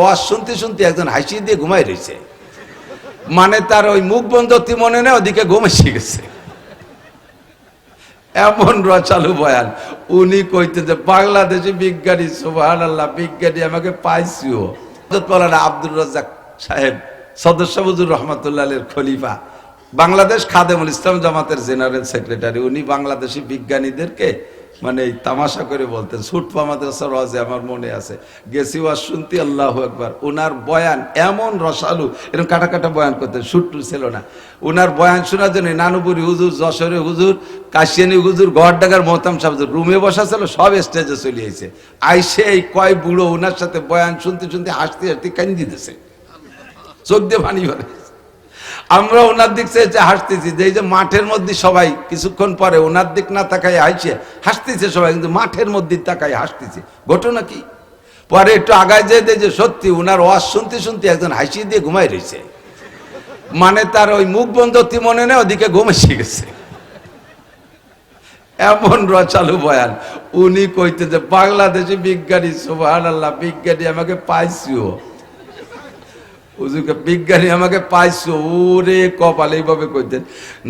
ওয়াজ শুনতে শুনতে একজন হাসি দিয়ে ঘুমাই রয়েছে, মানে তার ওই মুখ বন্ধ মনে নেই, ওদিকে ঘুম এসে গেছে। এমন রচালু বয়ান। উনি কইতে যে বাংলাদেশি বিজ্ঞানী, সুবহানাল্লাহ, বিজ্ঞানী আমাকে পাইছিও। মৌলানা আব্দুর রাজ্জাক সাহেব সদস্য হুজুর রহমাতুল্লাহ আলাইহির খলিফা, বাংলাদেশ খাদেমুল ইসলাম জামাতের জেনারেল সেক্রেটারি, উনি বাংলাদেশি বিজ্ঞানীদেরকে মানে এই তামাশা করে বলতেন। সুটপা মাদ্রাসার ওয়াজে আমার মনে আছে, গেছি ওয়াজ শুনতে, আল্লাহু আকবার। ওনার বয়ান এমন রসালু, এরকম কাটা কাটা বয়ান করতেন, সুট্টু ছিল না। ওনার বয়ান শোনার জন্য নানুপুরি হুজুর, যশোরে হুজুর, কাশিয়ানি হুজুর, গড়ডাঙ্গার মোহতাম সাহেব হুজুর রুমে বসা ছিল, সব স্টেজে চলে আইছে। আইসে এই কয় বুড়ো ওনার সাথে বয়ান শুনতে শুনতে হাসতে হাসতে কান্দি দিতেছে, চোখ দিয়ে পানি ভরে। আমরা ওনার দিক চেয়ে হাসতেছি, যে এই যে মাঠের মধ্যে সবাই কিছুক্ষণ পরে ওনার দিক না তাকাই হাসছে, হাসতেছে সবাই, কিন্তু মাঠের মধ্যে তাকাই হাসতেছে। ঘটনা কি? পরে একটু আগায় যেয়ে যে সত্যি ওনার ওয়াজ শুনতে শুনতে একজন হাসি দিয়ে ঘুমাই রয়েছে, মানে তার ওই মুখ বন্ধ মনে নেই, ওদিকে ঘুম এসে গেছে। এমন রচালু বয়ান। উনি কইতে যে বাংলাদেশি বিজ্ঞানী, সুবহানাল্লাহ, বিজ্ঞানী আমাকে পাইছিও। হুজুরকে বিজ্ঞানী আমাকে পাইছো, ওরে কপাল, এইভাবে কইতেন।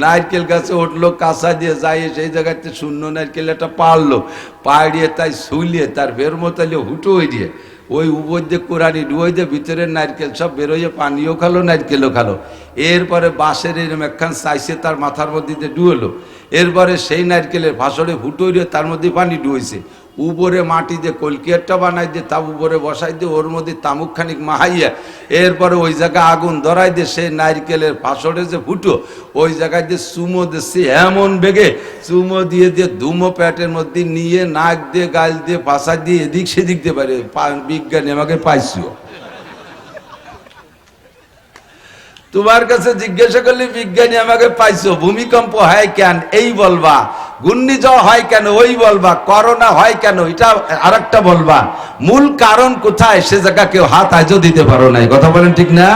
নারকেল গাছে উঠলো, কাঁচা দিয়ে যাই সেই জায়গাতে শূন্য নারকেল একটা পারলো, পাড়িয়ে তাই শুলিয়ে তার বের মতালে হুটো হয়ে দিয়ে ওই উপর দিয়ে কোরআনি ডুয়ে দিয়ে ভিতরের নারকেল সব বেরোয়, পানিও খালো নারকেলও খালো। এরপরে বাঁশের এরকম একখান চাইছে তার মাথার মধ্যে দিয়ে ডুয়েলো, এরপরে সেই নারকেলের ফাঁসড়ে হুটো হয়ে তার মধ্যে পানি ডুয়েছে। উপরে মাটি দিয়ে কলকিয়ারটা বানাই দিয়ে তা উপরে বসাই দিয়ে ওর মধ্যে তামুক খানিক মাহাইয়া, এরপরে ওই জায়গায় আগুন ধরাই দিয়ে সেই নারকেলের ফাঁসড়ে যে ফুটো ওই জায়গায় দিয়ে চুমো দিচ্ছে, এমন বেগে চুমো দিয়ে দিয়ে ধুমো প্যাটের মধ্যে নিয়ে নাক দিয়ে গাল দিয়ে ফাঁসা দিয়ে এদিক সেদিক দিয়ে পারে। বিজ্ঞানী আমাকে পাইছো। তোমার কাছে জিজ্ঞাসা করলে বিজ্ঞানী আমাকে পাইছো, ভূমিকম্প হয় কেন এই বলবা, ঘূর্ণিঝড় হয় কেন ওই বলবা, করোনা হয় কেন এটা আরেকটা বলবা, মূল কারণ কোথায় সে জায়গা কেউ হাত আজও দিতে পারো নাই। কথা বলেন ঠিক না?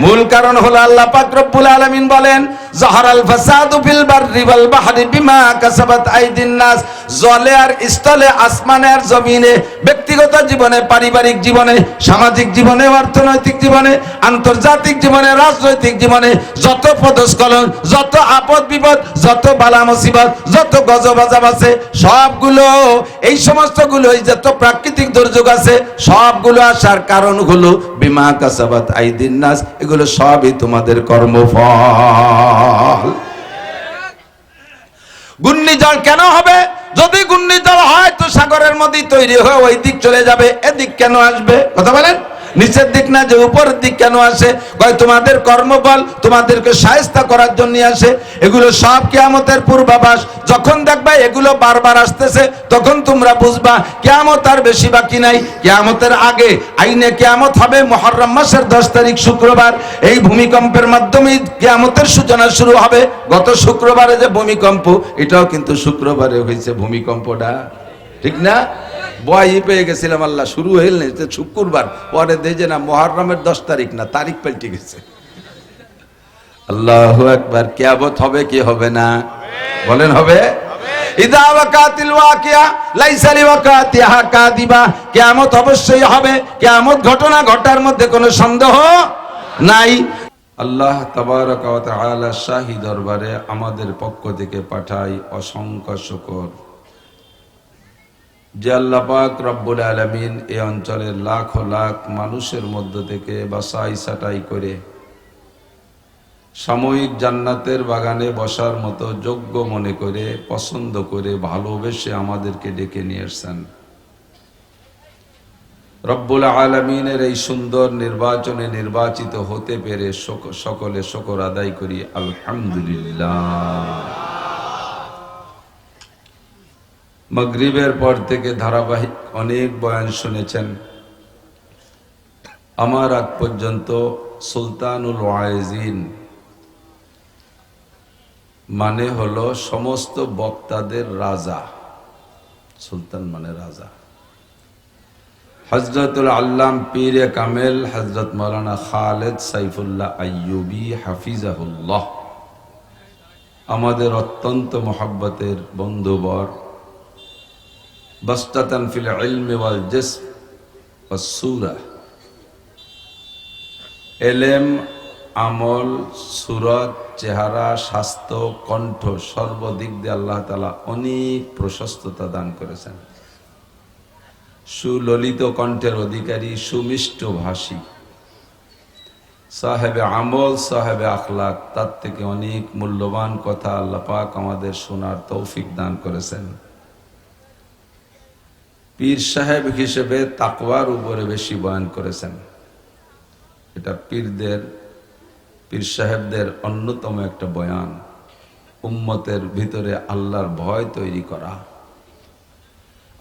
মূল কারণ হলো আল্লাহ পাক রব্বুল আলামিন বলেন, যাহারাল ফাসাদু ফিল বাররি ওয়াল বাহরি বিমা কাসাবাত আইদিন নাস। জলে আর স্থলে, আসমানে আর জমিনে, ব্যক্তিগত জীবনে, পারিবারিক জীবনে, সামাজিক জীবনে, অর্থনৈতিক জীবনে, আন্তর্জাতিক জীবনে, রাজনৈতিক জীবনে যত পদস্খলন, যত আপদ বিপদ, যত বালা মুসিবত, যত গজব আযাব আছে, সবগুলো এই সমস্তগুলো যত প্রাকৃতিক দুর্যোগ আছে সবগুলো আসার কারণ হলো বিমা কাসাবাত আইদিন নাস। এগুলো সবই তোমাদের কর্মফল। ঘূর্ণিঝড় কেন হবে? যদি ঘূর্ণিঝড় হয় তো সাগরের মধ্যে তৈরি হয়ে ওই দিক চলে যাবে, এদিক কেন আসবে? কথা বলেন। নিচের দিক না যে উপরের দিক কেন আসে? কয় তোমাদের কর্মফল তোমাদেরকে শায়েস্তা করার জন্য আসে। এগুলো সব কিয়ামতের পূর্বাভাস। যখন দেখবা এগুলো বারবার আসতেছে তখন তোমরা বুঝবা কিয়ামত আর বেশি বাকি নাই। কিয়ামতের আগে আইনে কিয়ামত হবে মুহররম মাসের 10 তারিখ শুক্রবার। এই ভূমিকম্পের মাধ্যমে কিয়ামতের সূচনা শুরু হবে। গত শুক্রবারে যে ভূমিকম্প, এটাও কিন্তু শুক্রবারে হয়েছে ভূমিকম্পটা, ঠিক না? বয়ই পেয়ে গেছিলাম, আল্লাহ শুরু হইল না শুক্রবার, পরে দেখে না মুহররমের 10 তারিখ না, তারিখ পাল্টে গেছে। আল্লাহু আকবার। কিয়ামত হবে কি হবে না? বলেন হবে। ইদা ওয়াকাতিল ওয়াকিয়া লাইসা লিওয়াকাতিহা কাযিবা। কিয়ামত অবশ্যই হবে, কিয়ামত ঘটনা ঘটার মধ্যে কোনো সন্দেহ নাই। আল্লাহ তাবারাকা ওয়া তাআলা শাহী দরবারে আমাদের পক্ষ থেকে পাঠাই অসংখ্য শুকর যে আল্লাহ পাক রব্বুল আলামিন এই অঞ্চলের লাখ লাখ মানুষের মধ্য থেকে বাছাই ছাঁটাই করে সাময়িক জান্নাতের বাগানে বসার মতো যোগ্য মনে করে, পছন্দ করে, ভালোবেসে আমাদেরকে ডেকে নিয়ে আসছেন। রব্বুল আলামিনের এই সুন্দর নির্বাচনে নির্বাচিত হতে পেরে সকলে শুকর আদায় করি আলহামদুলিল্লাহ। মাগরিবের পর থেকে ধারাবাহিক অনেক বয়ান শুনেছেন। আমার আগ পর্যন্ত সুলতানুল ওয়াইজিন মানে হলো সমস্ত বক্তাদের রাজা। সুলতান মানে রাজা। হযরতুল আল্লাম পীরে কামেল হযরত মাওলানা খালেদ সাইফুল্লাহ আইয়ুবী হাফিজাহুল্লাহ আমাদের অত্যন্ত মহব্বতের বন্ধুবর, বাস্তাতান ফিল ইলমি ওয়াল জিসম ওয়াস সূরা, এলেম, আমল, সুরত, চেহারা, স্বাস্থ্য, কণ্ঠ সর্বদিক দিয়ে আল্লাহ তাআলা অনেক প্রশস্ততা দান করেছেন। সুললিত কণ্ঠের অধিকারী, সুমিষ্ট ভাষী, সাহেবে আমল, সাহেবে আখলাক, তার থেকে অনেক মূল্যবান কথা আল্লাহ পাক আমাদের শোনার তৌফিক দান করেছেন। পীর সাহেব হিসেবে তাকওয়ার উপরে বেশি বয়ান করেছেন। এটা পীর সাহেবদের অন্যতম একটা বয়ান, উম্মতের ভিতরে আল্লাহর ভয় তৈরি করা।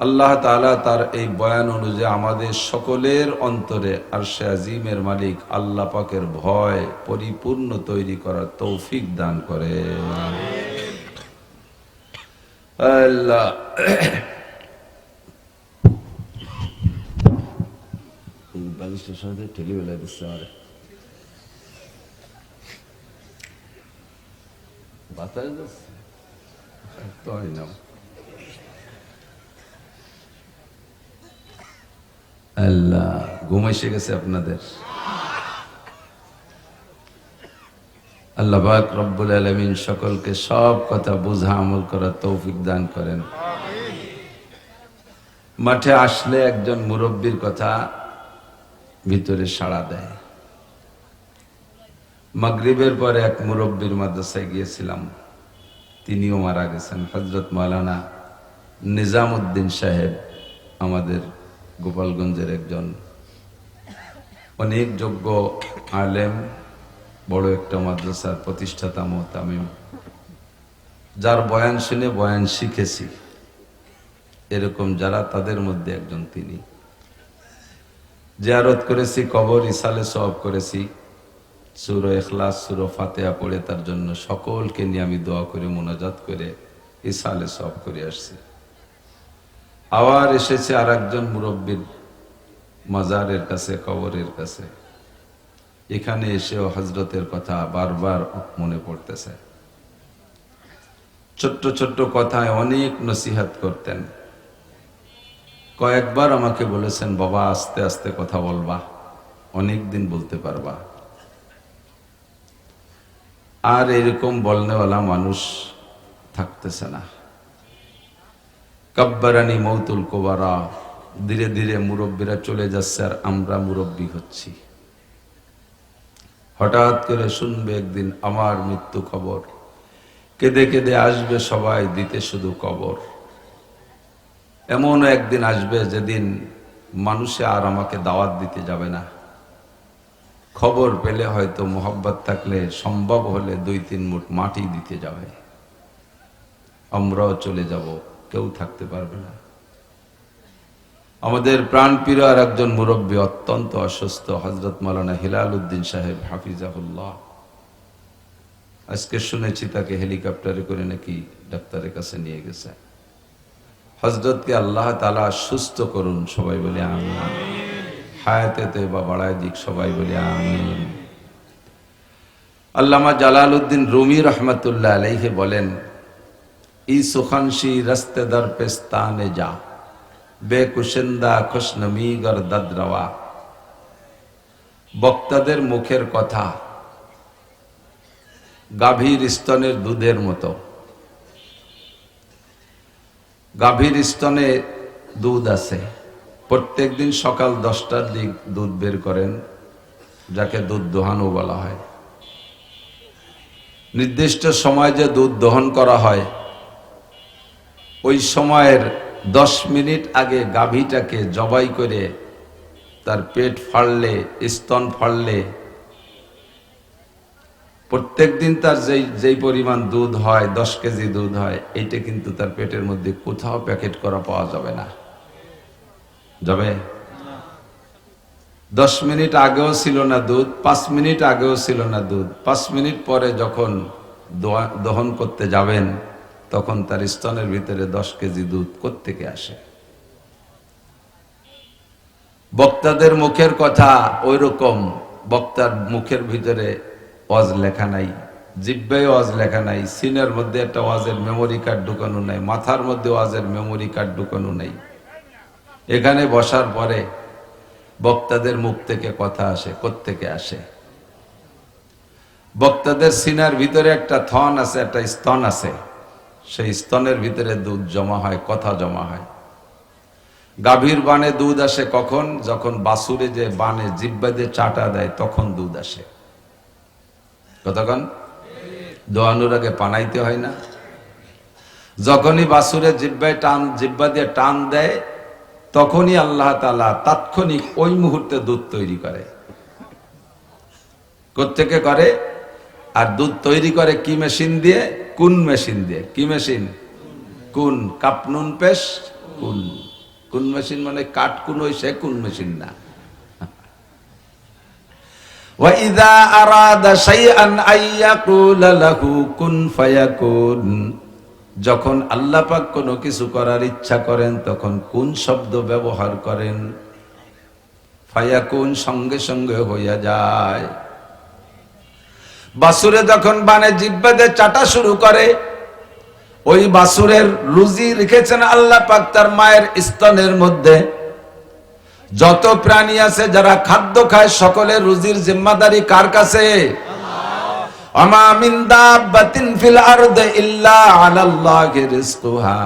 আল্লাহ তাআলা তার এই বয়ান অনুযায়ী আমাদের সকলের অন্তরে আরশে আজিমের মালিক আল্লাহ পাকের ভয় পরিপূর্ণ তৈরি করার তৌফিক দান করে। আল্লাহ আল্লাহ ঘুম এসে গেছে আপনাদের। আল্লাহ পাক রব্বুল আলামিন সকলকে সব কথা বুঝা আমল করার তৌফিক দান করেন। মাঠে আসলে একজন মুরব্বীর কথা ভিতরে সাড়া দেয়। মাগরিবের পরে এক মুরব্বীর মাদ্রাসায় গিয়েছিলাম, তিনিও মারা গেছেন। হযরত মাওলানা নিজামউদ্দিন সাহেব, আমাদের গোপালগঞ্জের একজন অনেক যোগ্য আলেম, বড় একটা মাদ্রাসার প্রতিষ্ঠাতা মুহতামিম, যার বয়ান শুনে বয়ান শিখেছি, এরকম যারা তাদের মধ্যে একজন তিনি। জিয়ারত করেছি, কবর ইসালে সওয়াব করেছি, সূরা ইখলাস, সূরা ফাতিহা পড়ে তার জন্য সকলকে নিয়ে আমি দোয়া করে মোনাজাত করে ইসালে সওয়াব করে আসছি। আবার এসেছে আর একজন মুরব্বীর মাজারের কাছে, কবরের কাছে। এখানে এসেও হযরতের কথা বারবার মনে পড়তেছে। ছোট্ট ছোট্ট কথায় অনেক নসিহত করতেন। কয়েকবার আমাকে বলেছেন, বাবা আস্তে আস্তে কথা বলবা, অনেক দিন বলতে পারবা। আর এরকম বলনেওয়ালা মানুষ থাকতেছে না। কাব্বারানি মৌতুল কোবারা, ধীরে ধীরে মুরব্বীরা চলে যাচ্ছে আর আমরা মুরব্বী হচ্ছি। হঠাৎ করে শুনবে একদিন আমার মৃত্যু খবর, কেঁদে কেঁদে আসবে সবাই দিতে শুধু কবর। এমন একদিন আসবে যেদিন মানুষে আর আমাকে দাওয়াত দিতে যাবে না। খবর পেলে হয়তো মোহাব্বত থাকলে সম্ভব হলে 2-3 মুঠ মাটি দিতে যাবে। আমরাও চলে যাব, কেউ থাকতে পারবে না। আমাদের প্রাণপ্রিয় আর একজন মুরব্বী অত্যন্ত অসুস্থ, হযরত মাওলানা হিলাল উদ্দিন সাহেব হাফিজাহুল্লাহ। আজকে শুনেছি তাকে হেলিকপ্টারে করে নাকি ডাক্তারের কাছে নিয়ে গেছে। হযরতকে আল্লাহ তাআলা সুস্থ করুন, সবাই বলে আমিন। হায়াতে তয়বা বাড়ায় দিক, সবাই বলে আমিন। আল্লামা জালালউদ্দিন রুমি রহমাতুল্লাহ আলাইহি বলেন, ই সুখানশি রাস্তে দর পেস্তানে যা, বেকুশিন্দা খুশনমি গর দদরওয়া। বক্তাদের মুখের কথা গাভীর স্তনের দুধের মতো। গাভীর স্তনে দুধ আছে, প্রত্যেকদিন সকাল 10টার দিক দুধ বের করেন, যাকে দুধ দোহানো বলা হয়। নির্দিষ্ট সময় যে দুধ দহন করা হয়, ওই সময়ের 10 মিনিট আগে গাভীটাকে জবাই করে তার পেট ফাড়লে, স্তন ফাড়লে, প্রত্যেকদিন তার যেই পরিমাণ দুধ হয়, 10 কেজি দুধ হয়, এইটা কিন্তু তার পেটের মধ্যে কোথাও প্যাকেট করা পাওয়া যাবে না। যাবে? 10 মিনিট আগেও ছিল না দুধ, 5 মিনিট আগেও ছিল না দুধ। 5 মিনিট পরে যখন দহন করতে যাবেন, তখন তার স্তনের ভিতরে 10 কেজি দুধ কোত্থেকে আসে? বক্তাদের মুখের কথা ওই রকম। বক্তার মুখের ভিতরে ওয়াজ লেখা নাই, জিহ্বায় ওয়াজ লেখা নাই, সিনের মধ্যে একটা ওয়াজের মেমোরি কার্ড ঢুকানো নাই, মাথার মধ্যে ওয়াজের মেমোরি কার্ড ঢুকানো নাই। এখানে বসার পরে বক্তাদের মুখ থেকে কথা আসে, কোত্থেকে আসে? বক্তাদের সিনার ভিতরে একটা থন আছে, একটা স্তন আছে, সেই স্তনের ভিতরে দুধ জমা হয়, কথা জমা হয়। গাভীর বানে দুধ আসে কখন? যখন বাছুরে যে বানে জিহ্বা দিয়ে চাটা দেয় তখন দুধ আসে। কতক্ষণ? দোয়ানোর আগে পানাইতে হয় না? যখনই বাছুরে জিহ্বা দিয়ে টান দেয় তখনই আল্লাহ তাআলা তাৎক্ষণিক ওই মুহূর্তে দুধ তৈরি করে। কোত্থেকে করে? আর দুধ তৈরি করে কি মেশিন দিয়ে? কুন মেশিন দিয়ে। কি মেশিন? কুন। কাপনুন পেশ কুন। কুন মেশিন মানে কাঠ কুন, ওই সে কুন মেশিন না। ওয়াইদা আরাদা শাইআন আইয়াকুলা লাহু কুন ফায়াকুন, যখন আল্লাহ পাক কোনো কিছু করার ইচ্ছা করেন তখন কোন শব্দ ব্যবহার করেন, ফায়াকুন, সঙ্গে সঙ্গে হইয়া যায়। বাছুরে যখন বানে জিহ্বা দিয়ে চাটা শুরু করে, ওই বাছুরের রুজি রেখেছেন আল্লাহ পাক তার মায়ের স্তনের মধ্যে। যত প্রাণী আছে যারা খাদ্য খায় সকলের রুজির জিম্মাদারি কার কাছে? আমা মিন দাব্বাতিন ফিল আরদি ইল্লা আলাল্লাহি রিজকুহা,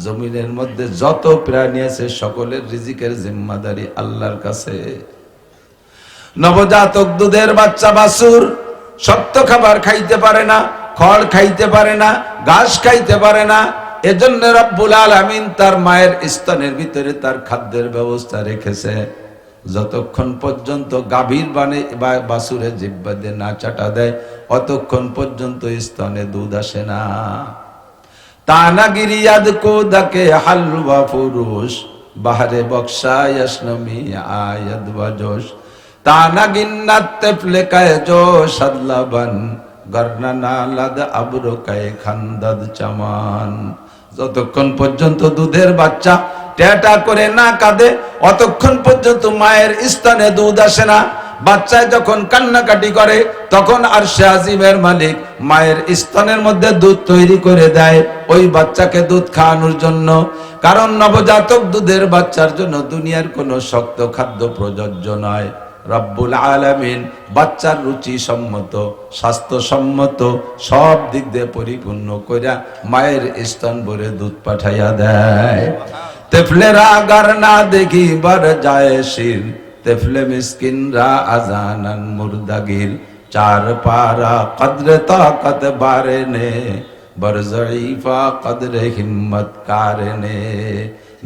জমিনের মধ্যে যত প্রাণী আছে সকলের রিজিকের জিম্মাদারি আল্লাহর কাছে। নবজাতক দুধের বাচ্চা বাছুর শক্ত খাবার খাইতে পারে না, খড় খাইতে পারে না, ঘাস খাইতে পারে না। এজন্য রব্বুল আলামিন তার মায়ের স্তনের ভিতরে তার খাদ্যের ব্যবস্থা রেখেছে। যতক্ষণ পর্যন্ত গাভীর বানে বা বাছুরের জিহ্বা দিয়ে না চাটা দেয় অতক্ষণ পর্যন্ত স্তনে দুধ আসে না। তানাগিরিয়াদ কোদাকে হালওয়া ফুরুষ বাহারে বক্সা ইয়াসনমি আয়াদ ওয়াজোশ, তানাগিন্নাত তেফলে কায় জো সাদলাবান গর্নানা লাদ আবরো কায় খান্দাদ চামান। যতক্ষণ পর্যন্ত দুধের বাচ্চা টেটা করে না কাঁদে অতক্ষণ পর্যন্ত মায়ের স্তনে দুধ আসে না। বাচ্চায় যখন কান্নাকাটি করে তখন আরশে আজিমের মালিক মায়ের স্তনের মধ্যে দুধ তৈরি করে দেয় ওই বাচ্চাকে দুধ খাওয়ানোর জন্য। কারণ নবজাতক দুধের বাচ্চার জন্য দুনিয়ার কোনো শক্ত খাদ্য প্রযোজ্য নয়। রব্বুল আলামিন বাচ্চার রুচি সম্মত, স্বাস্থ্যসম্মত সব দিক দিয়ে পরিপূর্ণ কইরা মায়ের স্তন ভরে দুধ পাঠাইয়া দেয়। তেফলেরা আগার না দেখি বার যায় শির, তেফলে মিসকিনরা আজানান মুরদাগির, চার পারা কদরে তাকত বারে নে বার জঈফা কদরে হিম্মত কারনে।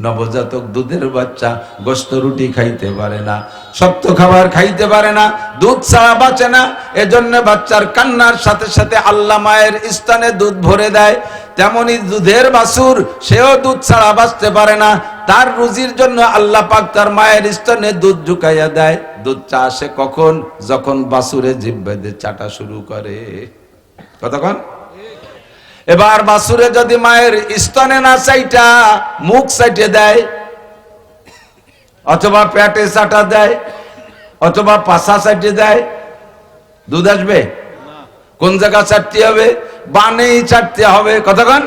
নবজাতক দুধের বাচ্চা গোশত রুটি খাইতে পারে না, শক্ত খাবার খাইতে পারে না, দুধ ছাড়া বাঁচে না। এজন্য বাচ্চার কান্নার সাথে সাথে আল্লাহ মায়ের স্তনে দুধ ভরে দেয়। তেমনি দুধের বাছুর, সেও দুধ ছাড়া বাঁচতে পারে না। তার রুজির জন্য আল্লাহ পাক তার মায়ের স্তনে দুধ ঢুকাইয়া দেয়। দুধ চা আসে কখন? যখন বাছুরে জিহ্বা দিয়ে চাটা শুরু করে। কতক্ষণ? এবার বাছুরে যদি মায়ের স্তনে না চাইটা মুখ চাইটে দেয়, অথবা পেটে চাটা দেয়, অথবা পাছা চাইটে দেয়, দুধ আসবে? কোন জায়গা চাটতে হবে? বানেই চাটতে হবে। কতক্ষণ?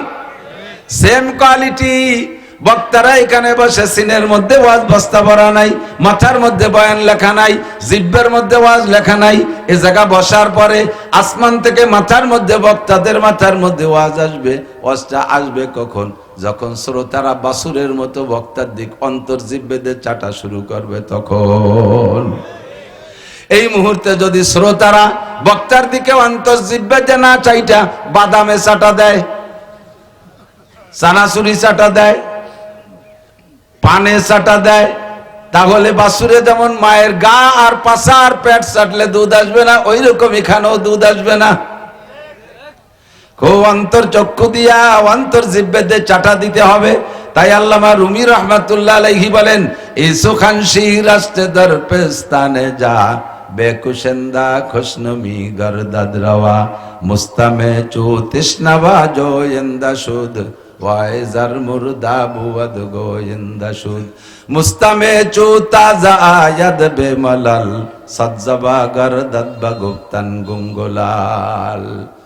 Same quality. বক্তারা এখানে বসে সিনের মধ্যে ওয়াজ বস্তা ভরা নাই, মাথার মধ্যে বয়ান লেখা নাই, জিহ্বার মধ্যে ওয়াজ লেখা নাই। এ জায়গা বসার পরে আসমান থেকে মাথার মধ্যে বক্তাদের মাথার মধ্যে ওয়াজ আসবে। ওয়াজটা আসবে কখন? যখন শ্রোতারা বাছুরের মতো বক্তার দিক অন্তর জিহ্বে চাটা শুরু করবে তখন। এই মুহূর্তে যদি শ্রোতারা বক্তার দিকে অন্তর জিহ্বে না চাইটা বাদামে চাটা দেয়, চানাচুরি চাটা দেয়, পানে চাটা দেয়, তাহলে বাছুরে যেমন মায়ের গা আর পাছা আর পেট চাটলে দুধ আসবে না, ওই রকম এখানেও দুধ আসবে না। খুব অন্তর চক্ষু দিয়া অন্তর জিহ্বে চাটা দিতে হবে। তাই আল্লামা রুমি রহমাতুল্লাহ আলাইহি বলেন, ইসু খানশি রাস্তে দর পেস্তানে যা বেকুশেন্দা খুশনমি গরদাদ রওয়া মুস্তামে চু তৃষ্ণাবা জোয়েন্দা সুদ ওয়াইজার মুর্দা বুয়াদ গোয়েন্দা সুদ মুস্তামে চু তাজা আয়াদ বেমালাল সাজ্জাবা গরদাদ বাগুপ্তান গুঙ্গলাল।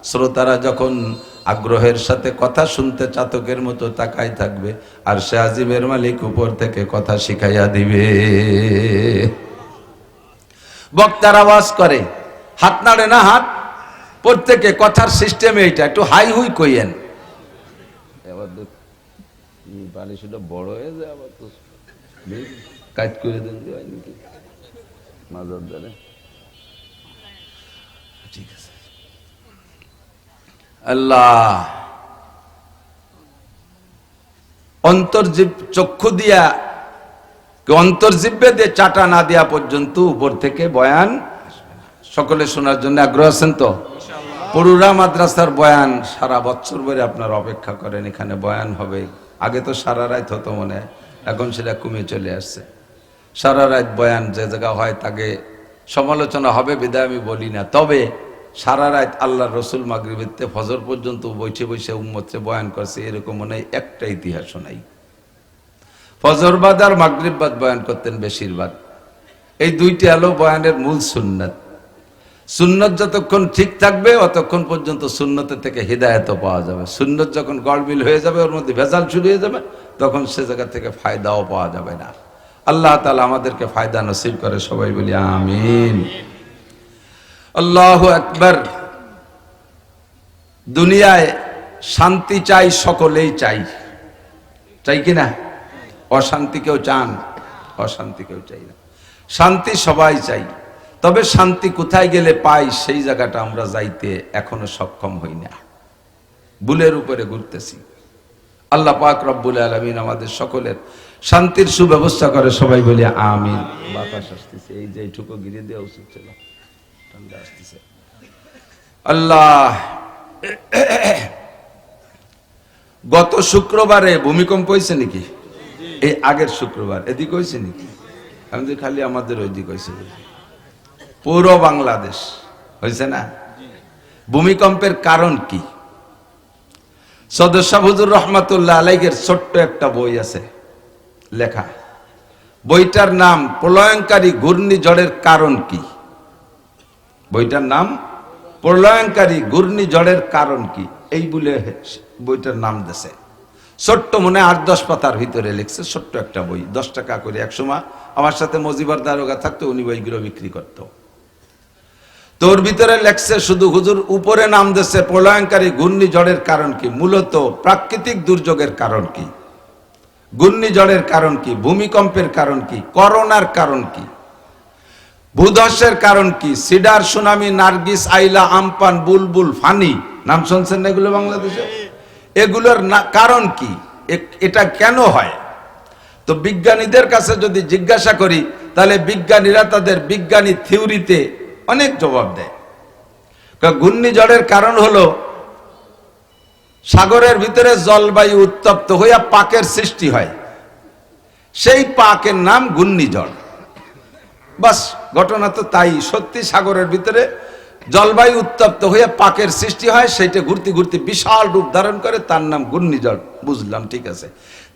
শ্রোতারা যখন আগ্রহের সাথে কথা শুনতে চাতকের মতো তাকাই থাকবে, আর সে আজিমের মালিক উপর থেকে কথা শিখাইয়া দিবে। বক্তার আওয়াজ করে, হাত নাড়ে না, হাত প্রত্যেকে কথার সিস্টেমে এইটা একটু হাই হুই কইয়েন। এবার বালিশটা বড় হয়ে যায়, আবার তো কাজ করে দেন যে হয় নাকি মাজার দ্বারা। ঠিক আছে। আল্লাহ অন্তর্জীব চক্ষু দিয়া, অন্তর্জীব্যে দিয়ে চাটা না দেওয়া পর্যন্ত উপর থেকে বয়ান সকলে শোনার জন্য আগ্রহ আছেন তো? পুরুরা মাদ্রাসার বয়ান সারা বছর ধরে আপনারা অপেক্ষা করেন, এখানে বয়ান হবে। আগে তো সারা রাত হতো মনে হয়, এখন সেটা কমে চলে আসছে। সারা রাত বয়ান যে জায়গা হয় তাকে সমালোচনা হবে বিদায় আমি বলি না, তবে সারা রাত আল্লাহর রসুল মাগরিবেতে ফজর পর্যন্ত বসে বসে উম্মতকে বয়ান করছে, এরকম মনে হয় একটা ইতিহাস নাই। ফজর বাদ আর মাগরিব বাদ বয়ান করতেন বেশিরভাগ। এই দুইটি হলো বয়ানের মূল সুন্নাত। সুন্নত যতক্ষণ ঠিক থাকবে অতক্ষণ পর্যন্ত সুন্নতের থেকে হিদায়ত পাওয়া যাবে। সুন্নত যখন গড়বিল হয়ে যাবে, ওর মধ্যে ভেজাল শুরু হয়ে যাবে, তখন সে জায়গা থেকে ফায়দাও পাওয়া যাবে না। আল্লাহ তাআলা আমাদেরকে ফায়দা নসিব করে, সবাই বলি আমিন। আল্লাহু আকবার। দুনিয়ায় শান্তি চাই, সকলেই চাই, চাই কিনা? অশান্তি কেউ চান? অশান্তি কেউ চাই না, শান্তি সবাই চাই। তবে শান্তি কোথায় গেলে পাই, সেই জায়গাটা আমরা যাইতে এখনো সক্ষম হই না, বুলের উপরে ঘুরতেছি। আল্লাহ পাক রব্বুল আলামিন আমাদের সকলের শান্তির সুব্যবস্থা করে, সবাই বলি আমিন। বাতাস আসতেছে, এই যে এইটুকু গিরে দেওয়া উচিত ছিল, ঠান্ডা আসতেছে। আল্লাহ, গত শুক্রবারে ভূমিকম্প হয়েছে নাকি? এই আগের শুক্রবার এদিক হয়েছে নাকি? আমি খালি আমাদের ওই দিক হয়েছে, পুরো বাংলাদেশ হয়েছে না? ভূমিকম্পের কারণ কি? সদস্য হুজুর রহমাতুল্লাহ আলাইহির ছোট্ট একটা বই আছে লেখা, বইটার নাম প্রলয়ঙ্কারী ঘূর্ণিঝড়ের কারণ কি। বইটার নাম প্রলয়ঙ্কারী ঘূর্ণিঝড়ের কারণ কি, এই বলে বইটার নাম দিয়েছে। ছোট্ট মনে 8-10 পাতার ভিতরে লিখছে, ছোট্ট একটা বই, 10 টাকা করে। একসময় আমার সাথে মজিবর দারোগা থাকতো, উনি বইগুলো বিক্রি করতো। তোর ভিতরে লেখছে শুধু হুজুর উপরে নাম দিয়েছে প্রলয়ঙ্কারী ঘূর্ণিঝড়ের কারণ কি, মূলত প্রাকৃতিক দুর্যোগের কারণ কি, ঘূর্ণিঝড়ের কারণ কি, ভূমিকম্পের কারণ কি, করোনার কারণ কি, ভূধসের কারণ কি, সিডার, সুনামি, নার্গিস, আইলা, আমপান, বুলবুল, ফানি, নাম শুনছেন এগুলো বাংলাদেশে? এগুলোর কারণ কি, এটা কেন হয়? তো বিজ্ঞানীদের কাছে যদি জিজ্ঞাসা করি, তাহলে বিজ্ঞানীরা তাদের বিজ্ঞানী থিওরিতে অনেক জবাব দেয়। ঘূর্ণিঝড়ের কারণ হলো সাগরের ভিতরে জলবায়ু উত্তপ্ত হইয়া পাকের সৃষ্টি হয়, সেই পাকের নাম ঘূর্ণিঝড়। বাস, ঘটনা তো তাই। সত্যি সাগরের ভিতরে জলবায়ু উত্তপ্ত হয়ে পাকের সৃষ্টি হয়, সেইটা ঘুরতে ঘুরতে বিশাল রূপ ধারণ করে, তার নাম ঘূর্ণিঝড়। বুঝলাম, ঠিক আছে।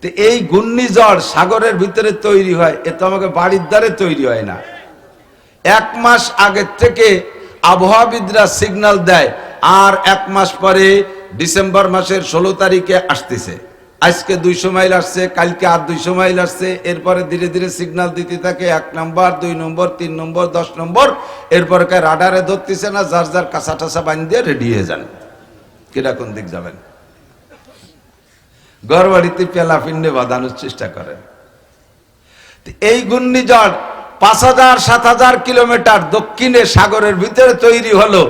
তো এই ঘূর্ণিঝড় সাগরের ভিতরে তৈরি হয়, এ তো আমাকে বাড়ির দ্বারে তৈরি হয় না। 1 মাস আগের থেকে আবহাওয়াবিদরা সিগন্যাল দেয়, আর 1 মাস পরে ডিসেম্বর মাসের 16 তারিখে আসতেছে। আজকে 200 মাইল আসছে, কালকে আর 200 মাইল আসছে। এরপরে ধীরে ধীরে সিগন্যাল দিতে থাকে, 1 নম্বর, 2 নম্বর, 3 নম্বর, 10 নম্বর। এরপরে রাডারে ধরতেছে না, যার যার কাঁচা টাসা বাঁধিয়ে রেডি হয়ে যান। কেটা কোন দিক যাবেন? ঘর বাড়িতে পেলা পিন্ডে বাঁধানোর চেষ্টা করেন। এই ঘূর্ণিঝড় 5000-7000 কিলোমিটার দক্ষিণে সাগরের ভিতরে তৈরি হলো,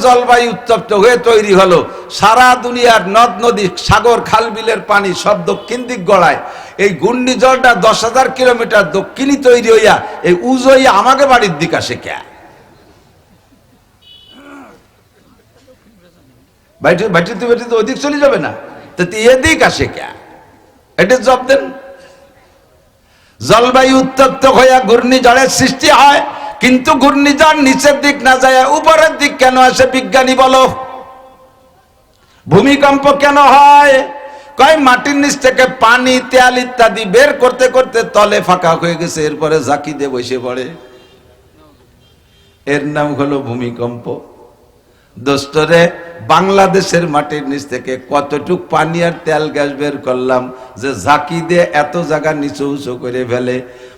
জলবায়ু উত্তপ্ত হয়ে তৈরি হলো। সারা দুনিয়ার নদ নদী, সাগর, খাল বিলের পানি সব দক্ষিণ দিক গড়ায়। এই ঘূর্ণিঝড়টা 10,000 কিলোমিটার দক্ষিণই তৈরি হইয়া এই উজই আমাকে বাড়ির দিক আসে কে? বাইটিতে ওদিক চলে যাবে না, তো এদিক আসে কে? এটা জব দেন। জলবায়ু উত্তপ্ত হইয়া ঘূর্ণিঝড়ের সৃষ্টি হয়, কিন্তু ঘূর্ণিঝড় নিচের দিক না যায় উপরের দিক কেন আসে? বিজ্ঞানী বলো। ভূমিকম্প কেন হয়? কয় মাটির নিচ থেকে পানি, তেল ইত্যাদি বের করতে করতে তলে ফাঁকা হয়ে গেছে, এরপরে ঝাঁকি দিয়ে বসে পড়ে, এর নাম হলো ভূমিকম্প। দোস্তরে, বাংলাদেশের মাটির নিচ থেকে কতটুক পানি আর তেল গ্যাস বের করলাম যে ঝাঁকি দিয়ে এত জায়গা নিচু উঁচু করে ফেলে।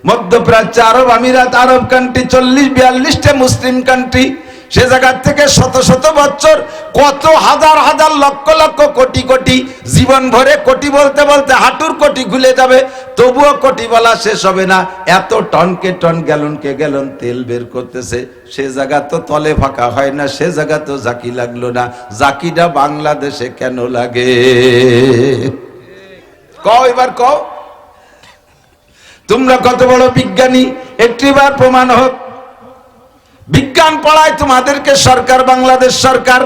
মধ্যপ্রাচ্য, আরব আমিরাত, আরব কান্ট্রি, 40-42টা মুসলিম কান্ট্রি, সে জায়গা থেকে শত শত বছর, কত হাজার হাজার লক্ষ লক্ষ কোটি কোটি, জীবন ভরে কোটি বলতে বলতে হাঁটুর কোটি খুলে যাবে, তবুও কোটি বলা শেষ হবে না। এত টনকে টন, গ্যালনকে গ্যালন তেল বের করতেছে। সে জায়গা তো তলে ফাঁকা হয় না, সে জায়গা তো জাকি লাগলো না। জাকিটা বাংলাদেশে কেন লাগে? কও এবার কও, তোমরা কত বড় বিজ্ঞানী একটিবার প্রমাণ হোক। বিজ্ঞান পড়ায় তোমাদেরকে সরকার, বাংলাদেশ সরকার,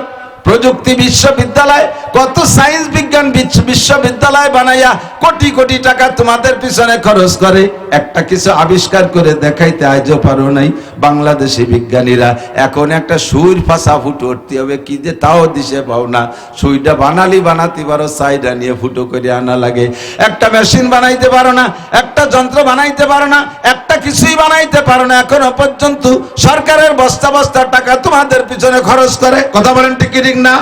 প্রযুক্তি বিশ্ববিদ্যালয়, কত সায়েন্স বিজ্ঞান বিশ্ববিদ্যালয় বানাইয়া কোটি কোটি টাকা তোমাদের পিছনে খরচ করে। একটা কিছু আবিষ্কার করে দেখাইতে আজও পারো নাই বাংলাদেশি বিজ্ঞানীরা। এখন একটা সুইর ফাঁসা ফুটো উঠতে হবে, কি যে তাও দিশে পাও না। সুইটা বানাতে পারো, সাইডা নিয়ে ফুটো করে আনা লাগে। একটা মেশিন বানাইতে পারো না, একটা যন্ত্র বানাইতে পারো না, একটা কিছুই বানাইতে পারো না। এখনো পর্যন্ত সরকারের বস্তা বস্তা টাকা তোমাদের পিছনে খরচ করে। কথা বলেন ঠিক না?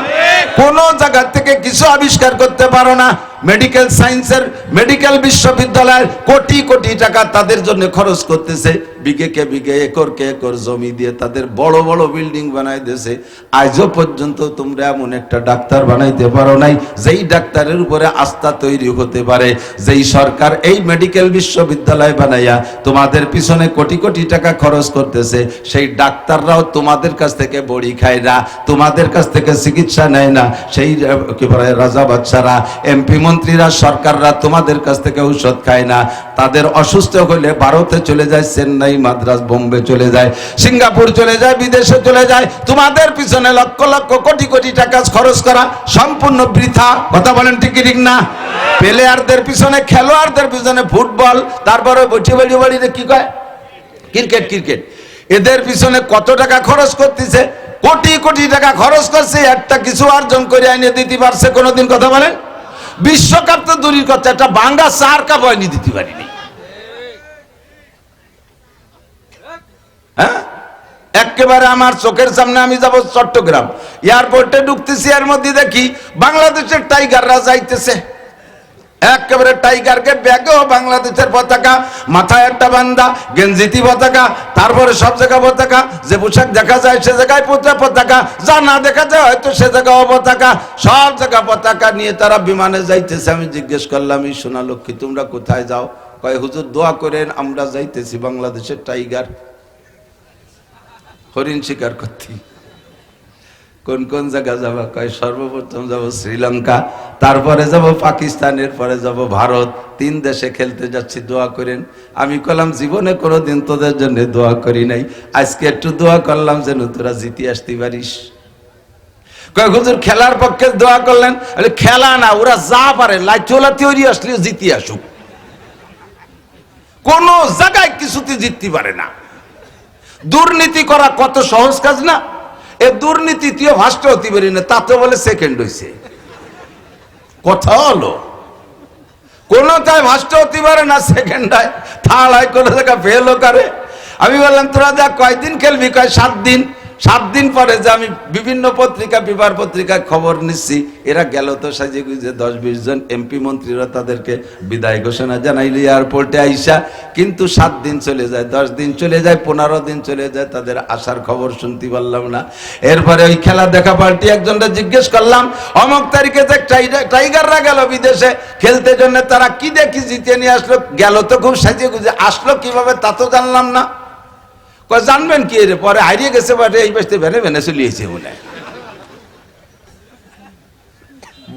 কোন জায়গা থেকে কিছু আবিষ্কার করতে পারো না। মেডিকেল সায়েন্সের মেডিকেল বিশ্ববিদ্যালয়ের কোটি কোটি টাকা তাদের জন্য খরচ করতেছে, বিঘেকে বিঘে, একরকে একর জমি দিয়ে তাদের বড় বড় বিল্ডিং বানাই দিয়েছে। আজও পর্যন্ত তোমরা এমন একটা ডাক্তার বানাইতে পারো নাই যেই ডাক্তারের উপরে আস্থা তৈরি হতে পারে। যেই সরকার এই মেডিকেল বিশ্ববিদ্যালয় বানাইয়া তোমাদের পিছনে কোটি কোটি টাকা খরচ করতেছে, সেই ডাক্তাররাও তোমাদের কাছ থেকে বড়ি খায় না, তোমাদের কাছ থেকে চিকিৎসা নেয় না। সেই কি বলে রাজা বাচ্চারা, এমপি মন্ত্রীরা, সরকাররা তোমাদের কাছ থেকে ঔষধ খায় না। তাদের অসুস্থ হলে ভারতে চলে যায়, চেন্নাই, মাদ্রাজ, বোম্বে চলে যায়, সিঙ্গাপুর চলে যায়, বিদেশে চলে যায়। তোমাদের পিছনে লক্ষ লক্ষ কোটি কোটি টাকা খরচ করা সম্পূর্ণ বৃথা। কথা বলেন ঠিক না? প্লেয়ারদের পিছনে, খেলোয়াড়দের পিছনে ফুটবল, তারপরে বসে বাড়ি বাড়িতে কি কয় ক্রিকেট, ক্রিকেট, এদের পিছনে কত টাকা খরচ করতেছে? কোটি কোটি টাকা খরচ করছে, একটা কিছু অর্জন করে আইনে দিতে পারছে কোনোদিন? কথা বলেন। বিশ্বকাপ তো দূরের কথা, একটা বাঙ্গা চার কাপ আইনি দিতে পারিনি। হ্যাঁ, একেবারে আমার চোখের সামনে, আমি যাব চট্টগ্রাম এয়ারপোর্টে ঢুকতেছি, এর মধ্যে দেখি বাংলাদেশের টাইগাররা যাইতেছে। একেবারে টাইগারকে ব্যাগেও বাংলাদেশের পতাকা, মাথায় একটা বান্দা, গেঞ্জিতি পতাকা, তারপরে সব জায়গায় পতাকা। যে পোশাক দেখা যায় সে জায়গায় পতাকা, যা না দেখা যায় হয়তো সে জায়গাও পতাকা, সব জায়গা পতাকা নিয়ে তারা বিমানে যাইতেছে। আমি জিজ্ঞেস করলাম, এই সোনা লক্ষ্মী তোমরা কোথায় যাও? কয় হুজুর দোয়া করেন, আমরা যাইতেছি বাংলাদেশের টাইগার হরিণ শিকার করতে। কোন কোন জায়গা যাবো? কয় সর্বপ্রথম যাব শ্রীলঙ্কা, তারপরে যাব পাকিস্তানের, পরে যাব ভারত। 3 দেশে খেলতে যাচ্ছি, দোয়া করেন। আমি কলাম জীবনে কোনোদিন তোদের জন্য দোয়া করি নাই, আজকে একটু দোয়া করলাম যেন তোরা জিতে আসতে পারিস। কয় হুজুর খেলার পক্ষে দোয়া করলেন? খেলা না, ওরা যা পারে লাইচোলা তৈরি আসলে জিতে আসুক। কোন জায়গায় কিছুতে জিততে পারে না। দুর্নীতি করা কত সহজ কাজ না? এ দুর্নীতি তুইও ফার্স্ট হতে পারি না, তাতে বলে সেকেন্ড হয়েছে। কথা হলো, কোনটায় ফার্স্ট হতে পারে না, সেকেন্ড হয়, থার্ড হয়, কোন জায়গা ফেলও করে। আমি বললাম তোরা যা কয়দিন খেলবি? কয় 7 দিন। 7 দিন পরে যে আমি বিভিন্ন পত্রিকা, পেপার পত্রিকায় খবর নিচ্ছি, এরা গেল তো সাজে গুজে 10-20 জন এমপি মন্ত্রীরা তাদেরকে বিদায় ঘোষণা জানাইল এয়ারপোর্টে আইসা। কিন্তু 7 দিন চলে যায়, 10 দিন চলে যায়, 15 দিন চলে যায়, তাদের আসার খবর শুনতে পারলাম না। এরপরে ওই খেলা দেখা পার্টি একজনটা জিজ্ঞেস করলাম, অমুক তারিখে যে টাইগাররা গেল বিদেশে খেলতে জন্য, তারা কি দেখি জিতে নিয়ে আসলো? গেল তো খুব সাজিয়ে গুজে, আসলো কিভাবে তা তো জানলাম না। জানবেন কি রে, পরে হারিয়ে গেছে, বাটে এই পাশে ভেনে ভেনে চলিয়েছে বলে।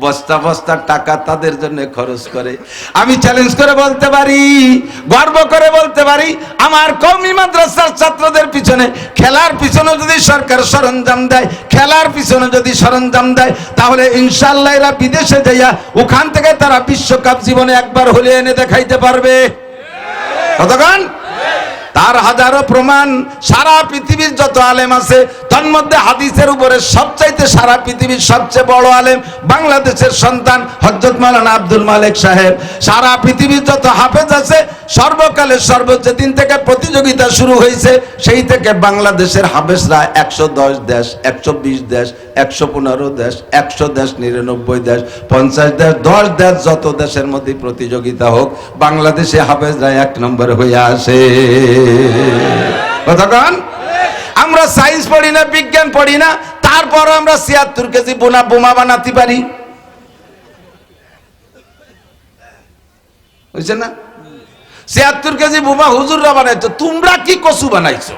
বস্তা বস্তা টাকা তাদের জন্য খরচ করে। আমি চ্যালেঞ্জ করে বলতে পারি, গর্ব করে বলতে পারি, আমার কওমি মাদ্রাসার ছাত্রদের পিছনে, খেলার পিছনে যদি সরকার সরঞ্জাম দেয়, খেলার পিছনে যদি সরঞ্জাম দেয়, তাহলে ইনশাআল্লাহ এরা বিদেশে যাইয়া ওখান থেকে তারা বিশ্বকাপ জীবনে একবার হলে এনে দেখাইতে পারবে। কতক্ষণ? তার হাজারো প্রমাণ। সারা পৃথিবীর যত আলেম আছে, তার মধ্যে হাদিসের উপরে সবচাইতে সারা পৃথিবীর সবচেয়ে বড় আলেম বাংলাদেশের সন্তান হযরত মাওলানা আব্দুল মালেক সাহেব। সারা পৃথিবীর যত হাফেজ আছে, সর্বকালের সর্বোচ্চ দিন থেকে প্রতিযোগিতা শুরু হয়েছে, সেই থেকে বাংলাদেশের হাফেজরা 110 দেশ, 120 দেশ, 115 দেশ, 100 দেশ, 99 দেশ, 50 দেশ, 10 দেশ, যত দেশের মধ্যে প্রতিযোগিতা হোক, বাংলাদেশে হাফেজরা 1 নম্বরে হয়ে আসে। কতক্ষণ? আমরা সায়েন্স পড়ি না, বিজ্ঞান পড়ি না, তারপর আমরা ৭৬ কেজি বোমা বানাতে পারি। বুঝছেন না? ৭৬ কেজি বোমা হুজুররা বানাইছো, তোমরা কি কচু বানাইছো?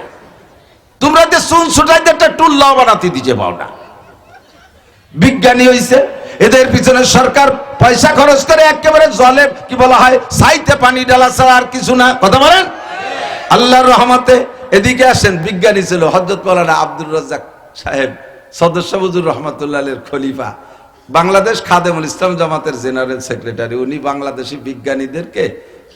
তোমরা যে চুন ছুটাইতে একটা টুল্লাও বানাতে দিতে পাও না। বিজ্ঞানী হইছে, এদের পিছনে সরকার পয়সা খরচ করে একেবারে জলে কি বলা হয় সাইতে পানি ডালা ছাড়া আর কিছু না। কথা বলেন? আল্লাহর রহমতে এদিকে আসেন, বিজ্ঞানী ছিল হযরত মাওলানা আব্দুর রাজ্জাক সাহেব সদস্য হুজুর রহমাতুল্লাহ আলাইহির খলিফা, বাংলাদেশ খাদেমুল ইসলাম জামাতের জেনারেল সেক্রেটারি। উনি বাংলাদেশি বিজ্ঞানীদেরকে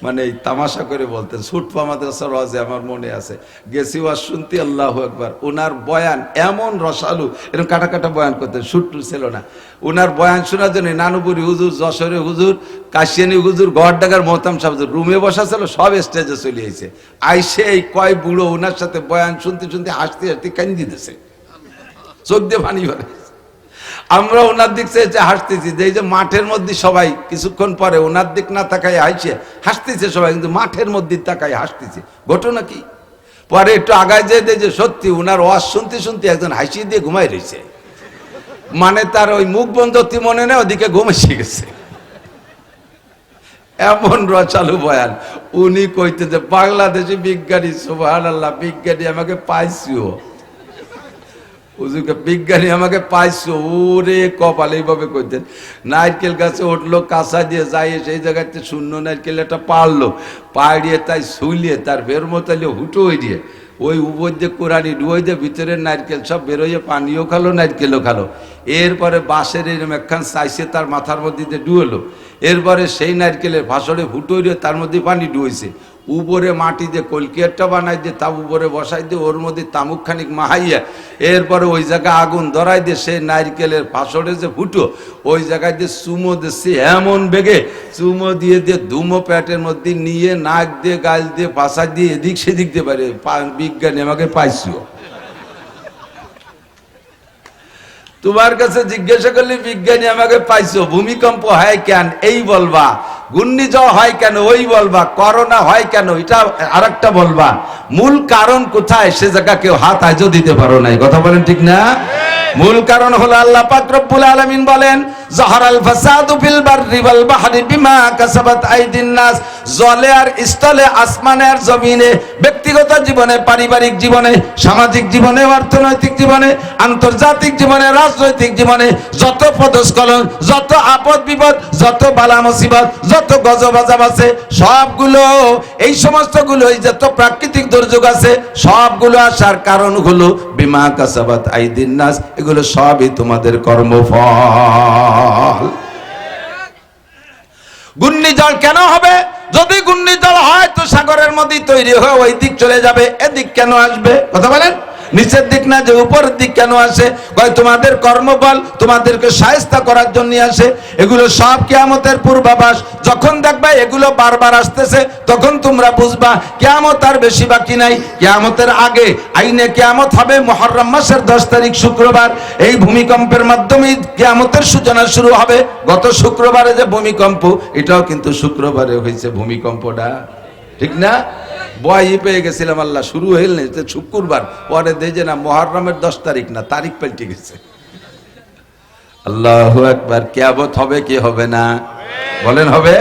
মানে তামাশা করে বলতেন। সুটপা মাদ্রাসার ওয়াজে আমার মনে আছে, গেছি ওয়াজ শুনতে, আল্লাহু আকবার। ওনার বয়ান এমন রসালু, এরকম কাটা কাটা বয়ান করতেন, শুট্টু ছিল না। ওনার বয়ান শোনার জন্য নানুপুরি হুজুর, যশোরে হুজুর, কাশিয়ানি হুজুর, গড়ডাঙ্গার মোহতাম সাহেব হুজুর রুমে বসা ছিল, সব স্টেজে চলে আইছে। আইসে এই কয় বুড়ো ওনার সাথে বয়ান শুনতে শুনতে হাসতে হাসতে কান্দি দিতেছে, চোখ দিয়ে পানি ভরে। আমরা ওনার দিক চেয়ে হাসতেছি, যে এই যে মাঠের মধ্যে সবাই কিছুক্ষণ পরে ওনার দিক না তাকাই হাসছে, হাসতেছে সবাই, কিন্তু মাঠের মধ্যে তাকাই হাসতেছে। ঘটনা কি? পরে একটু আগায় যেয়ে যে সত্যি ওনার ওয়াজ শুনতে শুনতে একজন হাসি দিয়ে ঘুমাই রয়েছে, মানে তার ওই মুখ বন্ধতি মনে নেই, ওদিকে ঘুম এসে গেছে। এমন রচালু বয়ান। উনি কইতে যে বাংলাদেশি বিজ্ঞানী, সুবহানাল্লাহ, বিজ্ঞানী আমাকে পাইছিও, হুজুরকে বিজ্ঞানী আমাকে পাইছো। ওরে কপাল, এইভাবে কইতেন। নারকেল গাছে উঠলো, কাঁচা দিয়ে যাই সেই জায়গাতে শূন্য নারকেল একটা পারলো, পাড়িয়ে তাই শুলিয়ে তার বের মতাইলে হুটো হয়ে দিয়ে ওই উপর দিয়ে কোরআনি ডুয়ে দিয়ে ভিতরের নারকেল সব বেরোয়, পানিও খালো নারকেলও খালো। এরপরে বাঁশের এরকম একখান চাইছে তার মাথার মধ্যে দিয়ে ডুয়েলো। এরপরে সেই নারকেলের ভাসরে হুটো হয়ে তার মধ্যে পানি ডুয়েছে। উপরে মাটি দিয়ে কলকিয়ারটা বানাই দিয়ে তা উপরে বসাই দিয়ে ওর মধ্যে তামুক খানিক মাহাইয়া এরপরে ওই জায়গায় আগুন ধরাই দিয়ে সেই নারকেলের ফাঁসড়ে যে ফুটো ওই জায়গায় দিয়ে চুমো দিচ্ছে, এমন বেগে চুমো দিয়ে দিয়ে ধুমো প্যাটের মধ্যে নিয়ে নাক দিয়ে গাল দিয়ে পাশা দিয়ে এদিক সেদিক দিয়ে পারে। বিজ্ঞানী আমাকে পাইছো। তোমার কাছে জিজ্ঞাসা করলে বিজ্ঞানী আমাকে পাইছো। ভূমিকম্প হয় কেন এই বলবা, ঘূর্ণিঝড় হয় কেন ওই বলবা, করোনা হয় কেন এটা আরেকটা বলবা, মূল কারণ কোথায় সে জায়গা কেউ হাত আজও দিতে পারো নাই। কথা বলেন ঠিক না? মূল কারণ হলো আল্লাহ পাক রব্বুল আলামিন বলেন, যাহারাল ফাসাদু ফিল বাররি ওয়াল বাহরি বিমা কাসাবাত আইদিন নাস। জলে আর স্থলে, আসমানে আর জমিনে, ব্যক্তিগত জীবনে, পারিবারিক জীবনে, সামাজিক জীবনে, অর্থনৈতিক জীবনে, আন্তর্জাতিক জীবনে, রাজনৈতিক জীবনে যত পদস্খলন, যত আপদ বিপদ, যত বালা মুসিবত, যত গজব আযাব আছে সবগুলো, এই সমস্তগুলো যত প্রাকৃতিক দুর্যোগ আছে সবগুলো আসার কারণ হলো বিমা কাসাবাত আইদিন নাস। এগুলো সবই তোমাদের কর্মফল। ঘূর্ণিঝড় কেন হবে? যদি ঘূর্ণিঝড় হয় তো সাগরের মধ্যে তৈরি হয়ে ওই দিক চলে যাবে, এদিক কেন আসবে? কথা বলেন। নিচের দিক না যে উপরের দিক কেন আসে? কয় তোমাদের কর্মফল তোমাদেরকে শায়েস্তা করার জন্য আসে। এগুলো সব কিয়ামতের পূর্বাভাস। যখন দেখবা এগুলো বারবার আসতেছে তখন তোমরা বুঝবা কিয়ামত আর বেশি বাকি নাই। কিয়ামতের আগে আইনে কিয়ামত হবে মুহররম মাসের 10 তারিখ শুক্রবার। এই ভূমিকম্পের মাধ্যমে কিয়ামতের সূচনা শুরু হবে। গত শুক্রবারে যে ভূমিকম্প, এটাও কিন্তু শুক্রবারে হয়েছে ভূমিকম্পটা, ঠিক না? বয়ই পেয়ে গেছিলাম, আল্লাহ শুরু হইল না শুক্রবার, পরে দেখে না মুহররমের 10 তারিখ না, তারিখ পাল্টে গেছে। আল্লাহু আকবার। কিয়ামত হবে কি হবে না? বলেন হবে।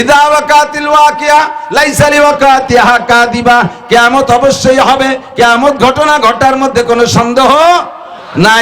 ইদা ওয়াকাতিল ওয়াকিয়া লাইসা লিওয়াকাতিহা কাযিবা। কিয়ামত অবশ্যই হবে। কিয়ামত ঘটনা ঘটার মধ্যে কোনো সন্দেহ নাই।